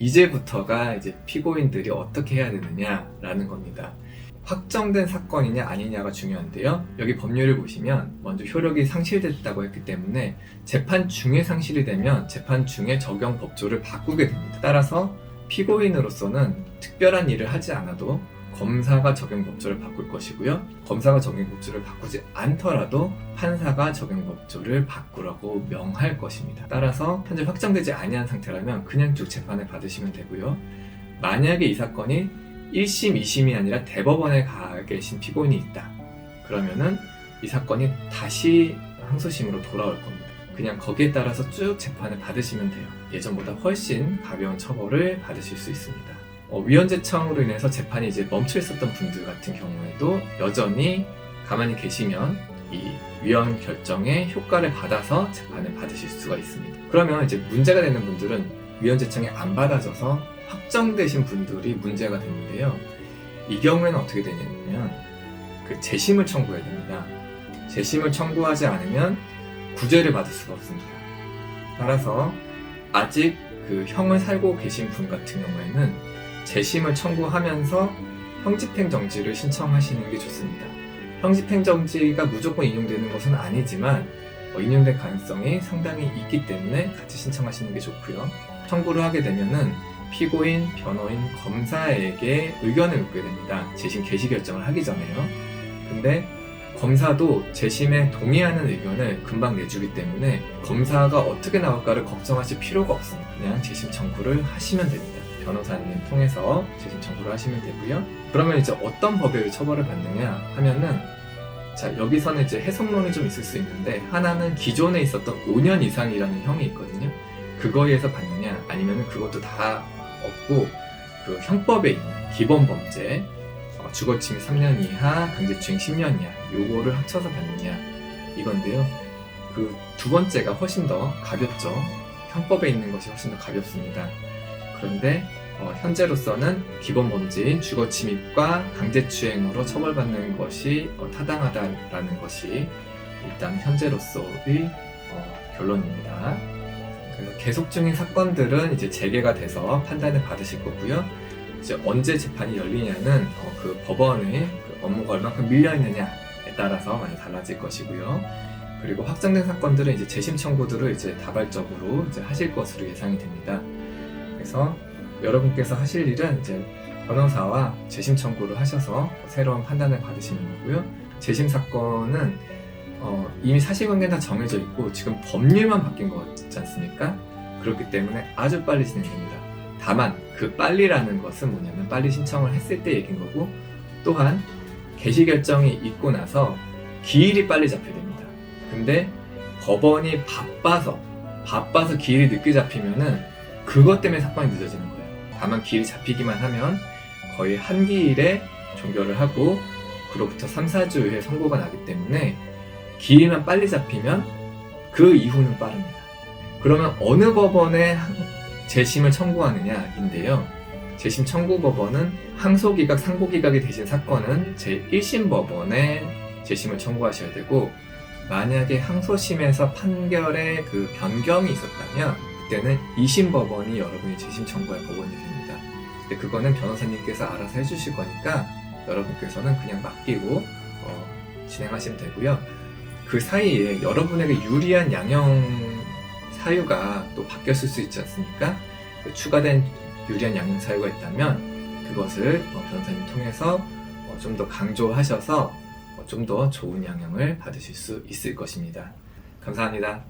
이제부터가 이제 피고인들이 어떻게 해야 되느냐라는 겁니다. 확정된 사건이냐 아니냐가 중요한데요. 여기 법률을 보시면 먼저 효력이 상실됐다고 했기 때문에 재판 중에 상실이 되면 재판 중에 적용 법조를 바꾸게 됩니다. 따라서 피고인으로서는 특별한 일을 하지 않아도 검사가 적용 법조를 바꿀 것이고요. 검사가 적용 법조를 바꾸지 않더라도 판사가 적용 법조를 바꾸라고 명할 것입니다. 따라서 현재 확정되지 아니한 상태라면 그냥 쭉 재판을 받으시면 되고요. 만약에 이 사건이 1심, 2심이 아니라 대법원에 가 계신 피고인이 있다. 그러면은 이 사건이 다시 항소심으로 돌아올 겁니다. 그냥 거기에 따라서 쭉 재판을 받으시면 돼요. 예전보다 훨씬 가벼운 처벌을 받으실 수 있습니다. 위헌재청으로 인해서 재판이 이제 멈춰 있었던 분들 같은 경우에도 여전히 가만히 계시면 이 위헌 결정의 효과를 받아서 재판을 받으실 수가 있습니다. 그러면 이제 문제가 되는 분들은 위헌재청이 안 받아져서 확정되신 분들이 문제가 되는데요. 이 경우에는 어떻게 되냐면 그 재심을 청구해야 됩니다. 재심을 청구하지 않으면 구제를 받을 수가 없습니다. 따라서 아직 그 형을 살고 계신 분 같은 경우에는 재심을 청구하면서 형집행정지를 신청하시는 게 좋습니다. 형집행정지가 무조건 인용되는 것은 아니지만 인용될 가능성이 상당히 있기 때문에 같이 신청하시는 게 좋고요. 청구를 하게 되면은 피고인, 변호인, 검사에게 의견을 묻게 됩니다. 재심 개시 결정을 하기 전에요. 근데 검사도 재심에 동의하는 의견을 금방 내주기 때문에 검사가 어떻게 나올까를 걱정하실 필요가 없습니다. 그냥 재심 청구를 하시면 됩니다. 변호사님 통해서 재심 청구를 하시면 되고요. 그러면 이제 어떤 법에 의해 처벌을 받느냐 하면은 자, 여기서는 이제 해석론이 좀 있을 수 있는데 하나는 기존에 있었던 5년 이상이라는 형이 있거든요. 그거에 의해서 받느냐 아니면 그것도 다 없고 그 형법에 있는 기본 범죄 주거침입 3년 이하, 강제추행 10년 이하 요거를 합쳐서 받느냐 이건데요. 그 두 번째가 훨씬 더 가볍죠. 형법에 있는 것이 훨씬 더 가볍습니다. 그런데 현재로서는 기본 범죄인 주거침입과 강제추행으로 처벌받는 것이 타당하다라는 것이 일단 현재로서의 결론입니다. 그래서 계속 중인 사건들은 이제 재개가 돼서 판단을 받으실 거고요. 이제 언제 재판이 열리냐는 그 법원의 그 업무가 얼만큼 밀려 있느냐에 따라서 많이 달라질 것이고요. 그리고 확정된 사건들은 이제 재심 청구들을 이제 다발적으로 이제 하실 것으로 예상이 됩니다. 그래서 여러분께서 하실 일은 이제 변호사와 재심 청구를 하셔서 새로운 판단을 받으시는 거고요. 재심 사건은 이미 사실관계는 다 정해져 있고 지금 법률만 바뀐 거지 않습니까? 그렇기 때문에 아주 빨리 진행됩니다. 다만 그 빨리라는 것은 뭐냐면 빨리 신청을 했을 때 얘기인 거고 또한 개시 결정이 있고 나서 기일이 빨리 잡혀야 됩니다. 근데 법원이 바빠서 기일이 늦게 잡히면은 그것 때문에 사건이 늦어지는 거예요. 다만 기일이 잡히기만 하면 거의 한 기일에 종결을 하고 그로부터 3, 4주에 선고가 나기 때문에 기일만 빨리 잡히면 그 이후는 빠릅니다. 그러면 어느 법원에 재심을 청구하느냐인데요. 재심 청구 법원은 항소기각, 상고기각이 되신 사건은 제1심 법원에 재심을 청구하셔야 되고 만약에 항소심에서 판결에 그 변경이 있었다면 그때는 2심 법원이 여러분이 재심 청구할 법원이 됩니다. 근데 그거는 변호사님께서 알아서 해주실 거니까 여러분께서는 그냥 맡기고 진행하시면 되고요. 그 사이에 여러분에게 유리한 양형 사유가 또 바뀌었을 수 있지 않습니까? 추가된 유리한 양형 사유가 있다면 그것을 변호사님 통해서 좀 더 강조하셔서 좀 더 좋은 양형을 받으실 수 있을 것입니다. 감사합니다.